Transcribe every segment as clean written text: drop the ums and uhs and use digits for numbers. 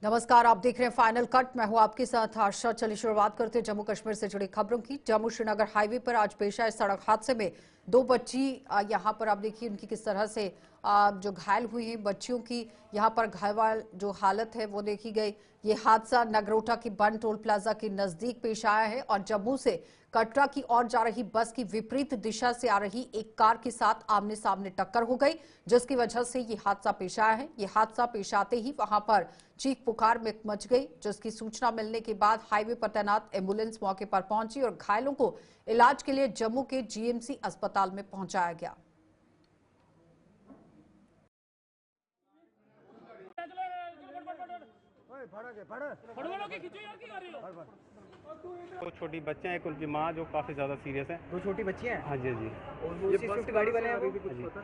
नमस्कार, आप देख रहे हैं फाइनल कट। मैं हूं आपके साथ आशा। चलिए शुरुआत करते हैं जम्मू कश्मीर से जुड़ी खबरों की। जम्मू श्रीनगर हाईवे पर आज पेश आए सड़क हादसे में दो बच्ची यहां पर आप देखिए उनकी किस तरह से जो घायल हुई हैं बच्चियों की यहां पर घायल जो हालत है वो देखी गई। ये हादसा नगरोटा की बन टोल प्लाजा के नजदीक पेश आया है और जम्मू से कटरा की ओर जा रही बस की विपरीत दिशा से आ रही एक कार के साथ आमने सामने टक्कर हो गई, जिसकी वजह से ये हादसा पेश आया है। ये हादसा पेश आते ही वहां पर चीख पुकार में मच गई, जिसकी सूचना मिलने के बाद हाईवे पर तैनात एम्बुलेंस मौके पर पहुंची और घायलों को इलाज के लिए जम्मू के जीएमसी अस्पताल में पहुंचाया गया। दो छोटी बच्चियां, एक उनकी माँ जो काफ़ी ज़्यादा सीरियस है। दो छोटी बच्चियां हैं। हाँ जी जी। और वो उसी स्विफ्ट गाड़ी वाले हैं वो भी कुछ पता?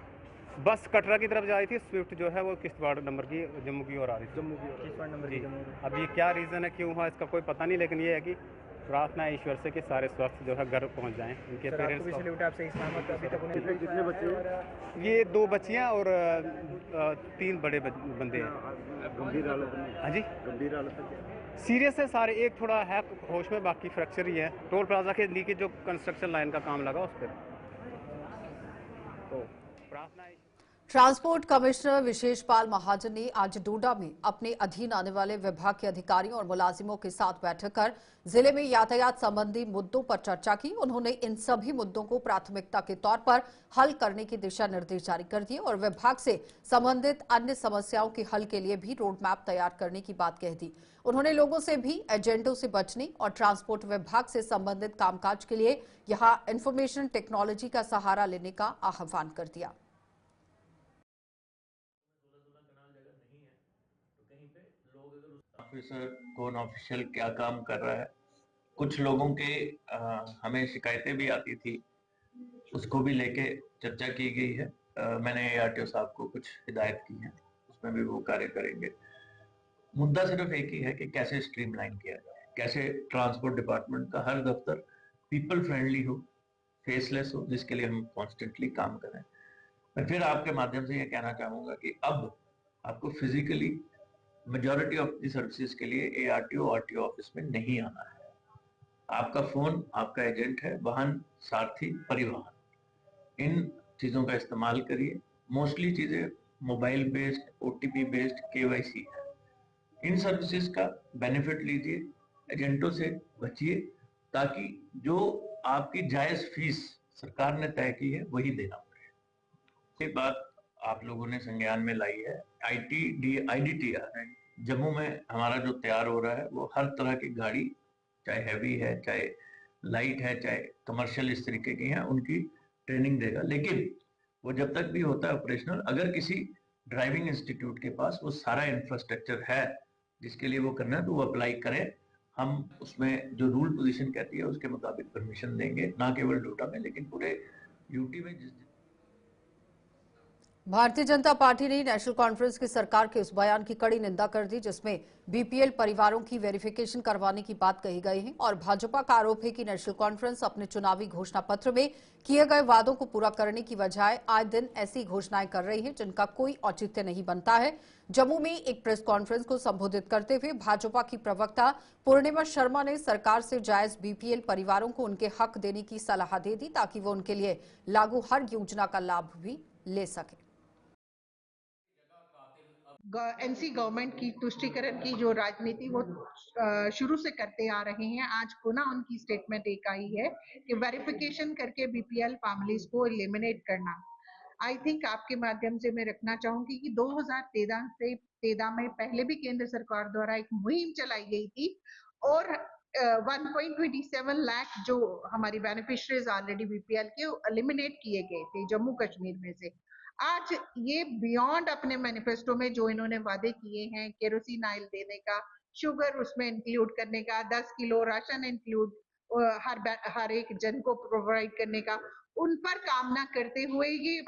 बस कटरा की तरफ जा रही थी, स्विफ्ट जो है वो किश्तवाड़ नंबर की जम्मू की ओर आ रही थी। जम्मू की किश्तवाड़ नंबर की जम्मू। अब ये क्या रीज़न है, क्यों हुआ, इसका कोई पता नहीं, लेकिन ये है कि प्रार्थना है ईश्वर से कि सारे स्वस्थ जो है घर पहुंच जाएं। इनके पेरेंट्स को सैल्यूट आप सही सलामत अभी तक उन्हें कितने बच्चे? ये दो बच्चियां और तीन बड़े बंदे हैं। गंभीर हालत में? हाँ जी, गंभीर हालत में सीरियस है सारे। एक थोड़ा है होश में, बाकी फ्रैक्चर ही है। टोल प्लाजा के नीचे जो कंस्ट्रक्शन लाइन का काम लगा उस पर। तो प्रार्थना है। ट्रांसपोर्ट कमिश्नर विशेष पाल महाजन ने आज डोडा में अपने अधीन आने वाले विभाग के अधिकारियों और मुलाजिमों के साथ बैठक कर जिले में यातायात संबंधी मुद्दों पर चर्चा की। उन्होंने इन सभी मुद्दों को प्राथमिकता के तौर पर हल करने के दिशा निर्देश जारी कर दिए और विभाग से संबंधित अन्य समस्याओं के हल के लिए भी रोड मैप तैयार करने की बात कह दी। उन्होंने लोगों से भी एजेंटों से बचने और ट्रांसपोर्ट विभाग से संबंधित कामकाज के लिए यहां इंफॉर्मेशन टेक्नोलॉजी का सहारा लेने का आह्वान कर दिया। ऑफिसर कौन ऑफिशियल क्या काम कर रहा है, कुछ लोगों के हमें शिकायतें भी आती थी, उसको भी लेके चर्चा की गई है। मैंने ARTO साहब को कुछ हिदायत की है, उसमें भी वो कार्य करेंगे। मुद्दा सिर्फ एक ही है कि कैसे स्ट्रीमलाइन किया जाए, कैसे ट्रांसपोर्ट डिपार्टमेंट का हर दफ्तर पीपल फ्रेंडली हो, फेसलेस हो, जिसके लिए हम कॉन्स्टेंटली काम करें। मैं फिर आपके माध्यम से ये कहना चाहूंगा कि अब आपको physically majority of the services के लिए ARTO RTO ऑफिस में नहीं आना है। आपका फोन आपका एजेंट है, वाहन सारथी परिवहन, इन चीजों का इस्तेमाल करिए। मोस्टली चीजें mobile based, OTP based, KYC है। इन सर्विसेज का बेनिफिट लीजिए, एजेंटों से बचिए, ताकि जो आपकी जायज फीस सरकार ने तय की है वही देना पड़े। ये बात आप लोगों ने संज्ञान में लाई है। IDTR जम्मू में हमारा जो तैयार हो रहा है वो हर तरह की गाड़ी, चाहे हैवी है, चाहे लाइट है, चाहे कमर्शियल इस तरीके की है, उनकी ट्रेनिंग देगा। लेकिन वो जब तक भी होता है ऑपरेशनल, अगर किसी ड्राइविंग इंस्टीट्यूट के पास वो सारा इंफ्रास्ट्रक्चर है जिसके लिए वो करना है, तो वो अप्लाई करें। हम उसमें जो रूल पोजीशन कहती है उसके मुताबिक परमिशन देंगे, ना केवल डोडा में लेकिन पूरे यूटी में। भारतीय जनता पार्टी ने नेशनल कॉन्फ्रेंस की सरकार के उस बयान की कड़ी निंदा कर दी जिसमें BPL परिवारों की वेरिफिकेशन करवाने की बात कही गई है और भाजपा का आरोप है कि नेशनल कॉन्फ्रेंस अपने चुनावी घोषणा पत्र में किए गए वादों को पूरा करने की बजाय आए दिन ऐसी घोषणाएं कर रही है जिनका कोई औचित्य नहीं बनता है। जम्मू में एक प्रेस कॉन्फ्रेंस को संबोधित करते हुए भाजपा की प्रवक्ता पूर्णिमा शर्मा ने सरकार से जायज BPL परिवारों को उनके हक देने की सलाह दे दी ताकि वो उनके लिए लागू हर योजना का लाभ भी ले सके। NC गवर्नमेंट की तुष्टीकरण की जो राजनीति वो शुरू से करते आ रहे हैं, आज पुनः उनकी स्टेटमेंट एक आई है कि वेरिफिकेशन करके BPL फैमिलीज को एलिमिनेट करना। आई थिंक आपके माध्यम से मैं रखना चाहूंगी कि 2013 में पहले भी केंद्र सरकार द्वारा एक मुहिम चलाई गई थी और 1.27 लाख जो हमारी बेनिफिशरीज ऑलरेडी BPL के एलिमिनेट किए गए थे जम्मू कश्मीर में से। आज ये बियॉन्ड अपने मैनिफेस्टो में जो इन्होंने वादे किए हैं, केरोसिन ऑयल देने का, शुगर उसमें इंक्लूड करने का, 10 किलो राशन इंक्लूड हर एक जन को प्रोवाइड करने का, उन पर काम ना करते हुए ये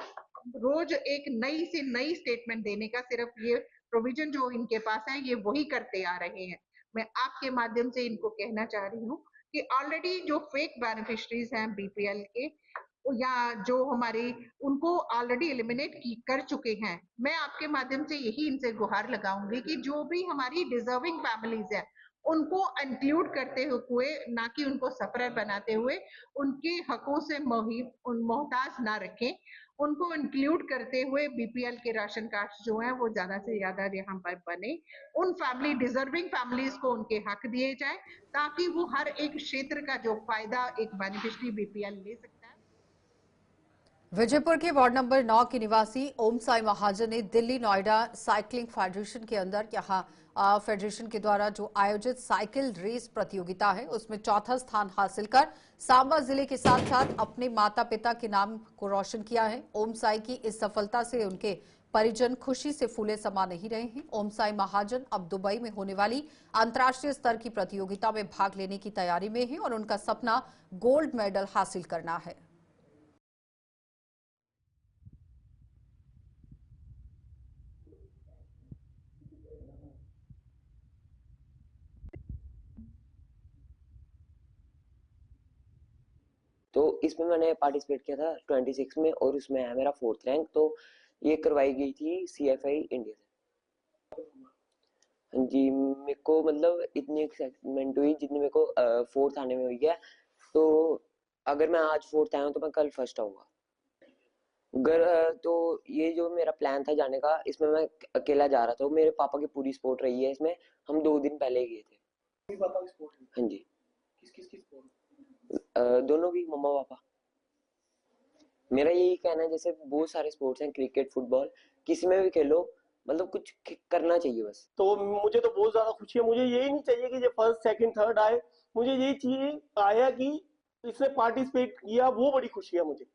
रोज एक नई से नई स्टेटमेंट देने का सिर्फ ये प्रोविजन जो इनके पास है ये वही करते आ रहे हैं। मैं आपके माध्यम से इनको कहना चाह रही हूँ कि ऑलरेडी जो फेक बेनिफिशरीज हैं BPL के, या जो हमारे उनको ऑलरेडी एलिमिनेट कर चुके हैं, मैं आपके माध्यम से यही इनसे गुहार लगाऊंगी कि जो भी हमारी डिजर्विंग फैमिलीज है उनको इंक्लूड करते हुए, ना कि उनको सफरर बनाते हुए, उनके हकों से मोहताज ना रखें, उनको इंक्लूड करते हुए बीपीएल के राशन कार्ड जो हैं वो ज्यादा से ज्यादा यहाँ पर बने, उन फैमिली डिजर्विंग फैमिलीज को उनके हक दिए जाए ताकि वो हर एक क्षेत्र का जो फायदा एक बेनिफिशियरी बीपीएल ले सकता है। विजयपुर के वार्ड नंबर 9 के निवासी ओम साई महाजन ने दिल्ली नोएडा साइकिलिंग फेडरेशन के अंदर यहां फेडरेशन के द्वारा जो आयोजित साइकिल रेस प्रतियोगिता है उसमें चौथा स्थान हासिल कर सांबा जिले के साथ साथ अपने माता पिता के नाम को रोशन किया है। ओम साई की इस सफलता से उनके परिजन खुशी से फूले समा नहीं रहे हैं। ओम साई महाजन अब दुबई में होने वाली अंतर्राष्ट्रीय स्तर की प्रतियोगिता में भाग लेने की तैयारी में है और उनका सपना गोल्ड मेडल हासिल करना है। तो इसमें मैंने पार्टिसिपेट किया था 26 में और उसमें है मेरा 4th रैंक। तो ये करवाई गई थी CFI इंडिया से। हाँ जी, मेरे को मतलब इतनी एक्साइटमेंट हुई जितनी मेरे को 4th आने में हुई है। तो अगर मैं आज 4th आया हूँ तो मैं कल फर्स्ट आऊंगा। तो ये जो मेरा प्लान था जाने का, इसमें मैं अकेला जा रहा था। मेरे पापा की पूरी सपोर्ट रही है इसमें। हम 2 दिन पहले गए थे। पापा की सपोर्ट? हाँ जी। किस की सपोर्ट? दोनों की, मम्मा पापा। मेरा यही कहना है, जैसे बहुत सारे स्पोर्ट्स हैं, क्रिकेट, फुटबॉल, किसी में भी खेलो, मतलब कुछ करना चाहिए बस। तो मुझे तो बहुत ज्यादा खुशी है। मुझे यही नहीं चाहिए कि जो फर्स्ट सेकंड थर्ड आए, मुझे यही चाहिए आया कि इसने पार्टिसिपेट किया, वो बड़ी खुशी है मुझे।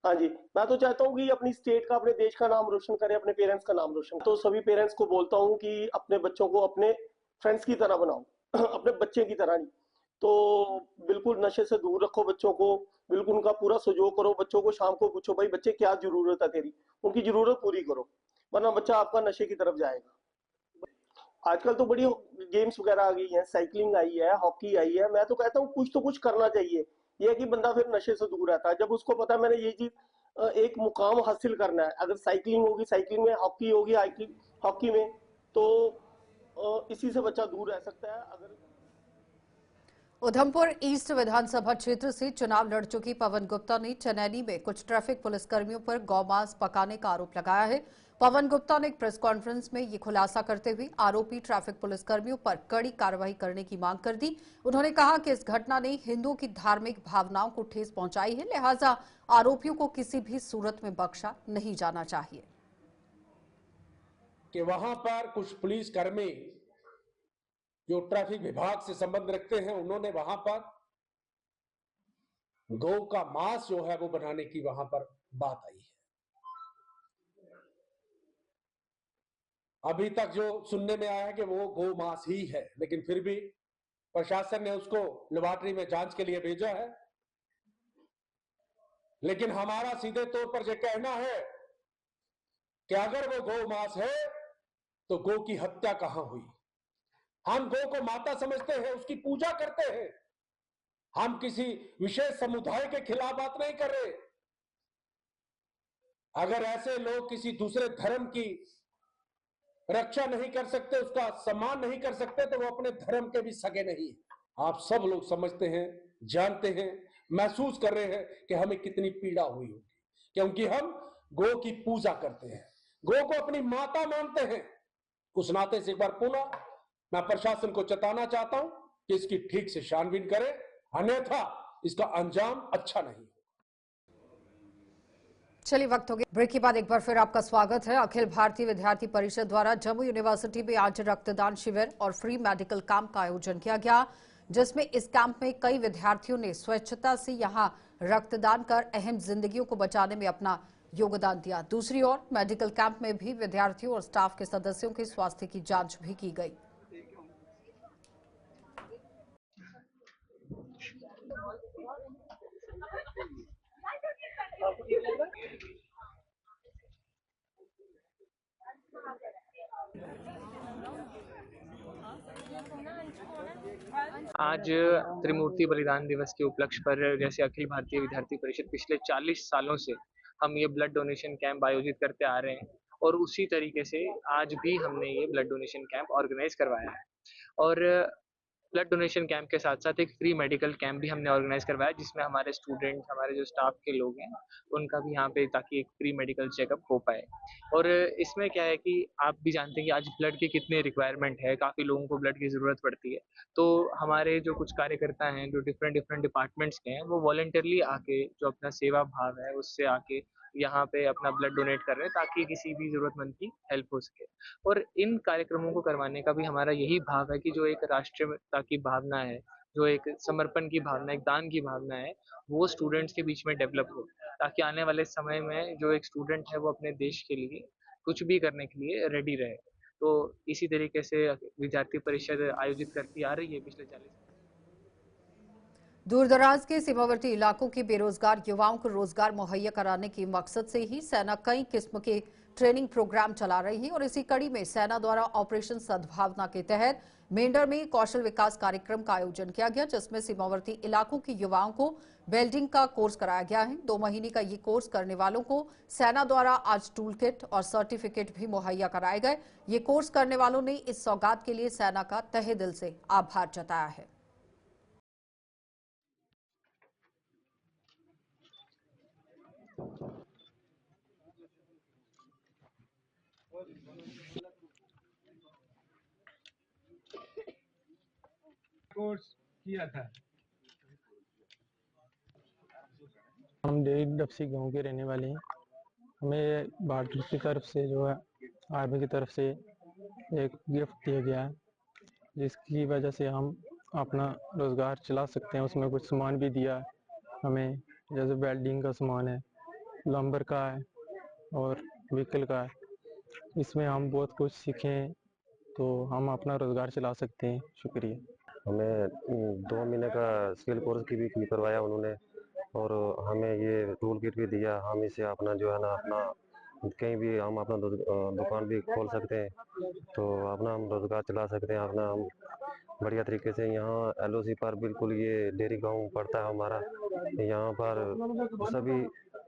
हाँ जी, मैं तो चाहता हूँ कि अपनी स्टेट का, अपने देश का नाम रोशन करे, अपने पेरेंट्स का नाम रोशन। तो सभी पेरेंट्स को बोलता हूँ कि अपने बच्चों को अपने फ्रेंड्स की तरह बनाओ अपने बच्चे की तरह नहीं। तो बिल्कुल नशे से दूर रखो बच्चों को, बिल्कुल उनका पूरा सहयोग करो। बच्चों को शाम को पूछो, भाई बच्चे क्या जरूरत है तेरी, उनकी जरूरत पूरी करो, वरना बच्चा आपका नशे की तरफ जाएगा। आजकल तो बड़ी गेम्स वगैरह आ गई हैं, साइकिलिंग आई है, हॉकी आई है। मैं तो कहता हूँ कुछ तो कुछ करना चाहिए। ये है कि बंदा फिर नशे से दूर रहता है जब उसको पता है मैंने ये चीज एक मुकाम हासिल करना है। अगर साइकिलिंग होगी, साइकिलिंग में, हॉकी होगी, हॉकी में, तो इसी से बच्चा दूर रह सकता है। अगर उधमपुर ईस्ट विधानसभा क्षेत्र से चुनाव लड़ चुकी पवन गुप्ता ने चनैनी में कुछ ट्रैफिक पुलिसकर्मियों पर गौमांस पकाने का आरोप लगाया है। पवन गुप्ता ने एक प्रेस कॉन्फ्रेंस में ये खुलासा करते हुए आरोपी ट्रैफिक पुलिसकर्मियों पर कड़ी कार्रवाई करने की मांग कर दी। उन्होंने कहा कि इस घटना ने हिंदुओं की धार्मिक भावनाओं को ठेस पहुंचाई है, लिहाजा आरोपियों को किसी भी सूरत में बख्शा नहीं जाना चाहिए। कि वहां पर कुछ पुलिसकर्मी जो ट्रैफिक विभाग से संबंध रखते हैं, उन्होंने वहां पर गौ का मांस जो है वो बनाने की वहां पर बात आई है। अभी तक जो सुनने में आया है कि वो गौ मांस ही है, लेकिन फिर भी प्रशासन ने उसको लेबोरेटरी में जांच के लिए भेजा है। लेकिन हमारा सीधे तौर पर यह कहना है कि अगर वो गौ मांस है तो गौ की हत्या कहां हुई। हम गौ को माता समझते हैं, उसकी पूजा करते हैं। हम किसी विशेष समुदाय के खिलाफ बात नहीं कर रहे। अगर ऐसे लोग किसी दूसरे धर्म की रक्षा नहीं कर सकते, उसका सम्मान नहीं कर सकते, तो वो अपने धर्म के भी सगे नहीं। आप सब लोग समझते हैं, जानते हैं, महसूस कर रहे हैं कि हमें कितनी पीड़ा हुई होगी, क्योंकि हम गौ की पूजा करते हैं, गौ को अपनी माता मानते हैं। उस नाते से एक बार पुनः मैं प्रशासन को चेताना चाहता हूं कि इसकी ठीक से छानबीन करें, अन्यथा इसका अंजाम अच्छा नहीं। चलिए, वक्त हो गया ब्रेक के बाद एक बार फिर आपका स्वागत है। अखिल भारतीय विद्यार्थी परिषद द्वारा जम्मू यूनिवर्सिटी में आज रक्तदान शिविर और फ्री मेडिकल कैंप का आयोजन किया गया, जिसमें इस कैंप में कई विद्यार्थियों ने स्वेच्छता से यहां रक्तदान कर अहम जिंदगियों को बचाने में अपना योगदान दिया। दूसरी ओर मेडिकल कैंप में भी विद्यार्थियों और स्टाफ के सदस्यों के स्वास्थ्य की जांच भी की गई। आज त्रिमूर्ति बलिदान दिवस के उपलक्ष्य पर जैसे अखिल भारतीय विद्यार्थी परिषद पिछले 40 सालों से हम ये ब्लड डोनेशन कैंप आयोजित करते आ रहे हैं और उसी तरीके से आज भी हमने ये ब्लड डोनेशन कैंप ऑर्गेनाइज करवाया है। और ब्लड डोनेशन कैंप के साथ साथ एक फ्री मेडिकल कैंप भी हमने ऑर्गेनाइज करवाया जिसमें हमारे स्टूडेंट, हमारे जो स्टाफ के लोग हैं उनका भी यहाँ पे ताकि एक फ्री मेडिकल चेकअप हो पाए। और इसमें क्या है कि आप भी जानते हैं कि आज ब्लड की कितने रिक्वायरमेंट है, काफ़ी लोगों को ब्लड की ज़रूरत पड़ती है। तो हमारे जो कुछ कार्यकर्ता हैं जो डिफरेंट डिफरेंट डिपार्टमेंट्स के हैं वो वॉलंटियरली आके जो अपना सेवा भाव है उससे आके यहाँ पे अपना ब्लड डोनेट कर रहे हैं ताकि किसी भी ज़रूरतमंद की हेल्प हो सके। और इन कार्यक्रमों को करवाने का भी हमारा यही भाव है कि जो एक राष्ट्रीयता की भावना है, जो एक समर्पण की भावना, एक दान की भावना है, वो स्टूडेंट्स के बीच में डेवलप हो ताकि आने वाले समय में जो एक स्टूडेंट है वो अपने देश के लिए कुछ भी करने के लिए रेडी रहे। तो इसी तरीके से विद्यार्थी परिषद आयोजित करती आ रही है पिछले 40 दूरदराज के सीमावर्ती इलाकों के बेरोजगार युवाओं को रोजगार मुहैया कराने के मकसद से ही सेना कई किस्म के ट्रेनिंग प्रोग्राम चला रही है और इसी कड़ी में सेना द्वारा ऑपरेशन सद्भावना के तहत मेंढर में कौशल विकास कार्यक्रम का आयोजन किया गया जिसमें सीमावर्ती इलाकों के युवाओं को वेल्डिंग का कोर्स कराया गया है। 2 महीने का ये कोर्स करने वालों को सेना द्वारा आज टूल किट और सर्टिफिकेट भी मुहैया कराए गए। ये कोर्स करने वालों ने इस सौगात के लिए सेना का तहे दिल से आभार जताया है। कोर्स किया था। हम डपसी गांव के रहने वाले हैं। हमें भारत की तरफ से जो है आर्मी की तरफ से एक गिफ्ट दिया गया है जिसकी वजह से हम अपना रोज़गार चला सकते हैं। उसमें कुछ सामान भी दिया है हमें, जैसे वेल्डिंग का सामान है, प्लम्बर का है और व्हीकल का है। इसमें हम बहुत कुछ सीखें तो हम अपना रोज़गार चला सकते हैं। शुक्रिया। हमें 2 महीने का स्किल कोर्स की भी करवाया उन्होंने और हमें ये टूल किट भी दिया। हम इसे अपना जो है ना अपना कहीं भी हम अपना दुकान भी खोल सकते हैं तो अपना हम रोज़गार चला सकते हैं अपना हम बढ़िया तरीके से। यहाँ LOC पर बिल्कुल ये डेयरी गांव पड़ता है हमारा। यहाँ पर सभी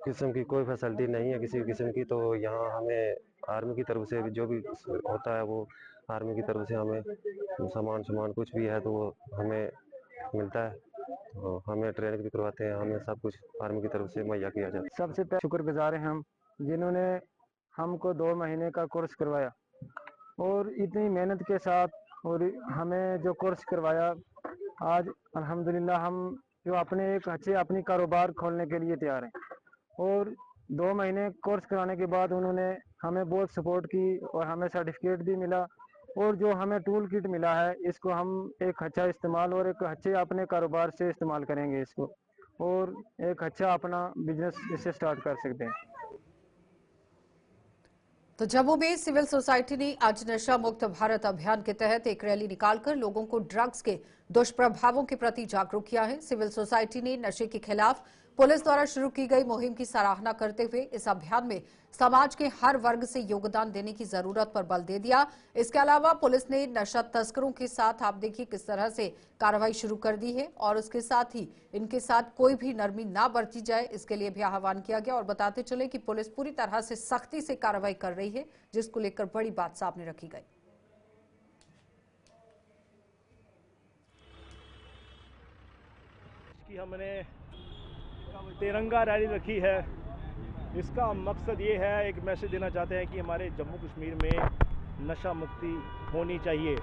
किस्म की कोई फैसिलिटी नहीं है किसी किस्म की। तो यहाँ हमें आर्मी की तरफ से जो भी होता है वो आर्मी की तरफ से हमें सामान कुछ भी है तो वो हमें मिलता है। तो हमें ट्रेनिंग भी करवाते हैं, हमें सब कुछ आर्मी की तरफ से मुहैया किया जाता है। सबसे पहले शुक्रगुजार हैं हम जिन्होंने हमको 2 महीने का कोर्स करवाया और इतनी मेहनत के साथ और हमें जो कोर्स करवाया आज अल्हम्दुलिल्लाह हम जो अपनी कारोबार खोलने के लिए तैयार हैं। और 2 महीने कोर्स कराने के बाद उन्होंने हमें बहुत सपोर्ट की और हमें सर्टिफिकेट भी मिला और जो हमें टूल किट मिला है इसको हम एक अच्छा इस्तेमाल और एक अच्छे अपने कारोबार से इस्तेमाल करेंगे इसको और एक अच्छा अपना बिजनेस इससे स्टार्ट कर सकते हैं। तो जम्मू में सिविल सोसाइटी ने आज नशा मुक्त भारत अभियान के तहत एक रैली निकालकर लोगों को ड्रग्स के दुष्प्रभावों के प्रति जागरूक किया है। सिविल सोसाइटी ने नशे के खिलाफ पुलिस द्वारा शुरू की गई मुहिम की सराहना करते हुए इस अभियान में समाज के हर वर्ग से योगदान देने की जरूरत पर बल दे दिया। इसके अलावा पुलिस ने नशा तस्करों के साथ आप देखिए किस तरह से कार्रवाई शुरू कर दी है और उसके साथ ही इनके साथ कोई भी नरमी ना बरती जाए इसके लिए भी आह्वान किया गया। और बताते चले कि पुलिस पूरी तरह से सख्ती से कार्रवाई कर रही है जिसको लेकर बड़ी बात सामने रखी गई। हमने तिरंगा रैली रखी है। इसका मकसद ये है, एक मैसेज देना चाहते हैं कि हमारे जम्मू कश्मीर में नशा मुक्ति होनी चाहिए।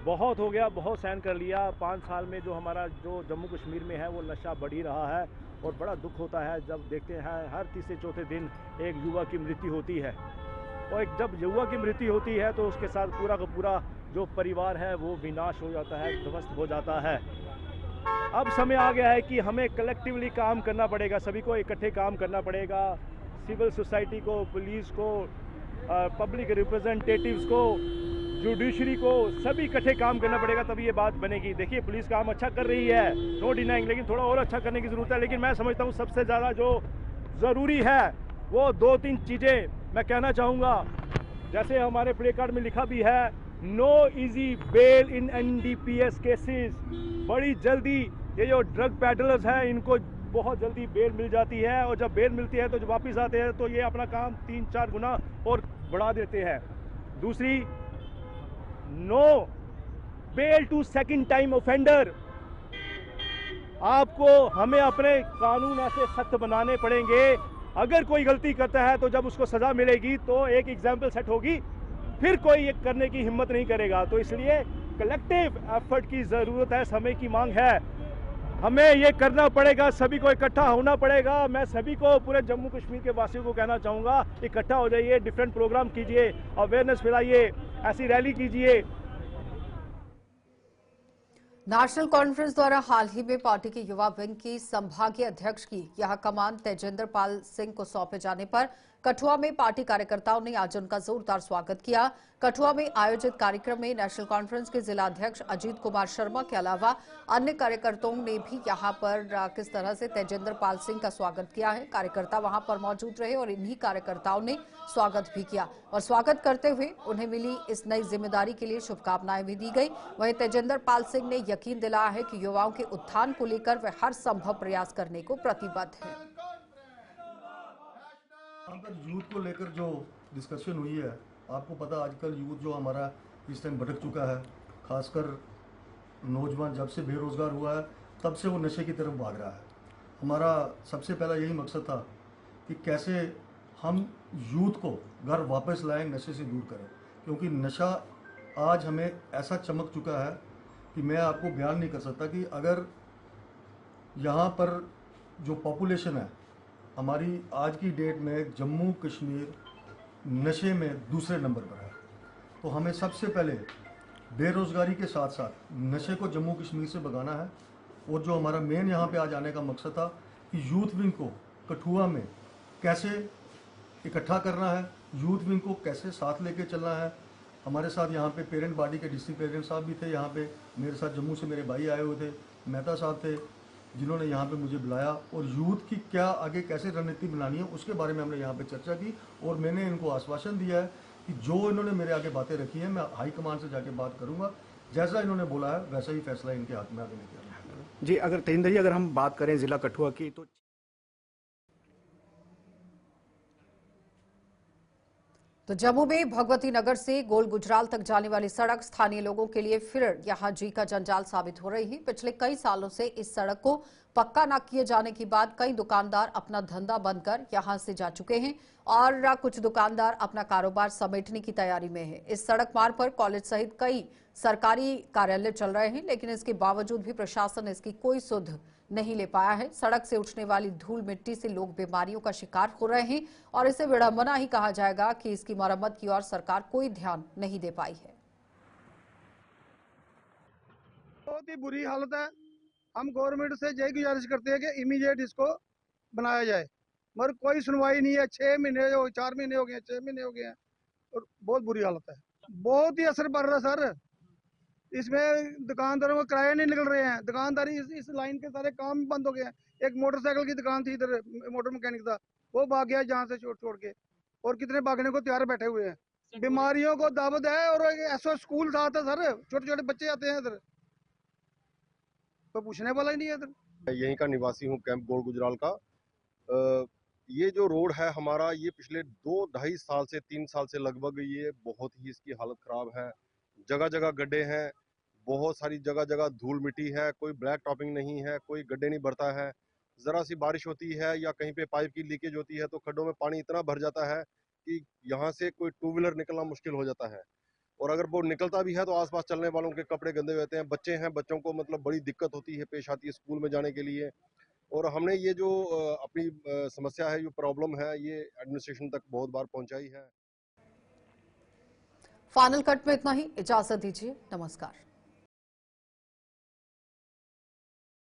बहुत हो गया, बहुत सहन कर लिया। 5 साल में जो हमारा जो जम्मू कश्मीर में है वो नशा बढ़ ही रहा है और बड़ा दुख होता है जब देखते हैं हर तीसरे चौथे दिन एक युवा की मृत्यु होती है। और जब युवा की मृत्यु होती है तो उसके साथ पूरा का पूरा जो परिवार है वो विनाश हो जाता है, ध्वस्त हो जाता है। अब समय आ गया है कि हमें कलेक्टिवली काम करना पड़ेगा, सभी को इकट्ठे काम करना पड़ेगा। सिविल सोसाइटी को, पुलिस को, पब्लिक रिप्रेजेंटेटिव्स को, जुडिशरी को, सभी इकट्ठे काम करना पड़ेगा तभी ये बात बनेगी। देखिए पुलिस काम अच्छा कर रही है, नो डिनाइंग, लेकिन थोड़ा और अच्छा करने की ज़रूरत है। लेकिन मैं समझता हूँ सबसे ज़्यादा जो ज़रूरी है वो 2-3 चीज़ें मैं कहना चाहूँगा। जैसे हमारे प्ले कार्ड में लिखा भी है नो इजी बेल इन NDPS केसेस। बड़ी जल्दी ये जो ड्रग पैडलर्स हैं इनको बहुत जल्दी बेल मिल जाती है, और जब बेल मिलती है तो जब वापस आते हैं तो ये अपना काम 3-4 गुना और बढ़ा देते हैं। दूसरी, no bail to second time offender. आपको हमें अपने कानून ऐसे सख्त बनाने पड़ेंगे, अगर कोई गलती करता है तो जब उसको सजा मिलेगी तो एक एग्जाम्पल सेट होगी, फिर कोई ये करने की हिम्मत नहीं करेगा। तो इसलिए कलेक्टिव एफर्ट की ज़रूरत है, समय की मांग है, हमें ये करना पड़ेगा, सभी को इकट्ठा होना पड़ेगा। मैं सभी को, पूरे जम्मू कश्मीर के वासियों को कहना चाहूँगा, इकट्ठा हो जाइए, डिफरेंट प्रोग्राम कीजिए, अवेयरनेस फैलाइए, ऐसी रैली कीजिए। नेशनल कॉन्फ्रेंस द्वारा हाल ही में पार्टी के युवा विंग की संभागीय अध्यक्ष की यह कमान तेजेंद्र पाल सिंह को सौंपे जाने पर कठुआ में पार्टी कार्यकर्ताओं ने आज उनका जोरदार स्वागत किया। कठुआ में आयोजित कार्यक्रम में नेशनल कॉन्फ्रेंस के जिला अध्यक्ष अजीत कुमार शर्मा के अलावा अन्य कार्यकर्ताओं ने भी यहां पर किस तरह से तेजेंद्र पाल सिंह का स्वागत किया है। कार्यकर्ता वहां पर मौजूद रहे और इन्हीं कार्यकर्ताओं ने स्वागत भी किया, और स्वागत करते हुए उन्हें मिली इस नई जिम्मेदारी के लिए शुभकामनाएं भी दी गई। वहीं तेजेंद्र पाल सिंह ने यकीन दिलाया है कि युवाओं के उत्थान को लेकर वे हर संभव प्रयास करने को प्रतिबद्ध है। यहाँ पर यूथ को लेकर जो डिस्कशन हुई है, आपको पता आजकल यूथ जो हमारा इस टाइम भटक चुका है, खासकर नौजवान जब से बेरोजगार हुआ है तब से वो नशे की तरफ भाग रहा है। हमारा सबसे पहला यही मकसद था कि कैसे हम यूथ को घर वापस लाएं, नशे से दूर करें, क्योंकि नशा आज हमें ऐसा चमक चुका है कि मैं आपको बयान नहीं कर सकता कि अगर यहाँ पर जो पॉपुलेशन है हमारी आज की डेट में जम्मू कश्मीर नशे में दूसरे नंबर पर है, तो हमें सबसे पहले बेरोज़गारी के साथ साथ नशे को जम्मू कश्मीर से भगाना है। और जो हमारा मेन यहाँ पे आज आने का मकसद था कि यूथ विंग को कठुआ में कैसे इकट्ठा करना है, यूथ विंग को कैसे साथ लेके चलना है। हमारे साथ यहाँ पे पेरेंट बॉडी के डिस्ट्रिक्ट प्रेसिडेंट साहब भी थे, यहाँ पे मेरे साथ जम्मू से मेरे भाई आए हुए थे, मेहता साहब थे, जिन्होंने यहाँ पे मुझे बुलाया, और यूथ की क्या आगे कैसे रणनीति बनानी है उसके बारे में हमने यहाँ पे चर्चा की। और मैंने इनको आश्वासन दिया है कि जो इन्होंने मेरे आगे बातें रखी हैं मैं हाई कमान से जाके बात करूँगा, जैसा इन्होंने बोला है वैसा ही फैसला इनके हाथ में आगे लेके आना। जी, अगर तेजिंदर जी अगर हम बात करें जिला कठुआ की, तो जम्मू में भगवती नगर से गोल गुजराल तक जाने वाली सड़क स्थानीय लोगों के लिए फिर यहां जी का जंजाल साबित हो रही है। पिछले कई सालों से इस सड़क को पक्का न किए जाने के बाद कई दुकानदार अपना धंधा बंद कर यहां से जा चुके हैं और कुछ दुकानदार अपना कारोबार समेटने की तैयारी में है। इस सड़क मार्ग पर कॉलेज सहित कई सरकारी कार्यालय चल रहे हैं, लेकिन इसके बावजूद भी प्रशासन इसकी कोई सुध नहीं ले पाया है। सड़क से उठने वाली धूल मिट्टी से लोग बीमारियों का शिकार हो रहे हैं और इसे विडंबना ही कहा जाएगा कि इसकी मरम्मत की ओर सरकार कोई ध्यान नहीं दे पाई है। बहुत ही बुरी हालत है। हम गवर्नमेंट से यही गुजारिश करते हैं कि इमीडिएट इसको बनाया जाए, मगर कोई सुनवाई नहीं है। 6 महीने 4 महीने हो गए, 6 महीने हो गए हैं और बहुत बुरी हालत है। बहुत ही असर पड़ रहा है सर। इसमें दुकानदारों को किराए नहीं निकल रहे हैं। दुकानदारी इस लाइन के सारे काम बंद हो गए हैं। एक मोटरसाइकिल की दुकान थी इधर, मोटर मैकेनिक था, वो भाग गया जहाँ से छोड़ के, और कितने भागने को तैयार बैठे हुए हैं। बीमारियों को दावत है और ऐसा स्कूल साथ है सर, छोटे छोटे बच्चे आते हैं इधर, तो पूछने वाला ही नहीं है इधर। यहीं का निवासी हूँ, कैंप गोल गुजराल का। ये जो रोड है हमारा, ये पिछले 2-2.5 साल से 3 साल से लगभग ये बहुत ही इसकी हालत खराब है। जगह जगह गड्ढे हैं, बहुत सारी जगह जगह धूल मिट्टी है, कोई ब्लैक टॉपिंग नहीं है, कोई गड्ढे नहीं भरता है। जरा सी बारिश होती है या कहीं पे पाइप की लीकेज होती है तो खड्डों में पानी इतना भर जाता है कि यहाँ से कोई 2 व्हीलर निकलना मुश्किल हो जाता है। और अगर वो निकलता भी है तो आसपास चलने वालों के कपड़े गंदे रहते हैं। बच्चे हैं, बच्चों को मतलब बड़ी दिक्कत होती है, पेश आती है स्कूल में जाने के लिए। और हमने ये जो अपनी समस्या है, जो प्रॉब्लम है, ये एडमिनिस्ट्रेशन तक बहुत बार पहुंचाई है। फाइनल कट में इतना ही, इजाजत दीजिए, नमस्कार।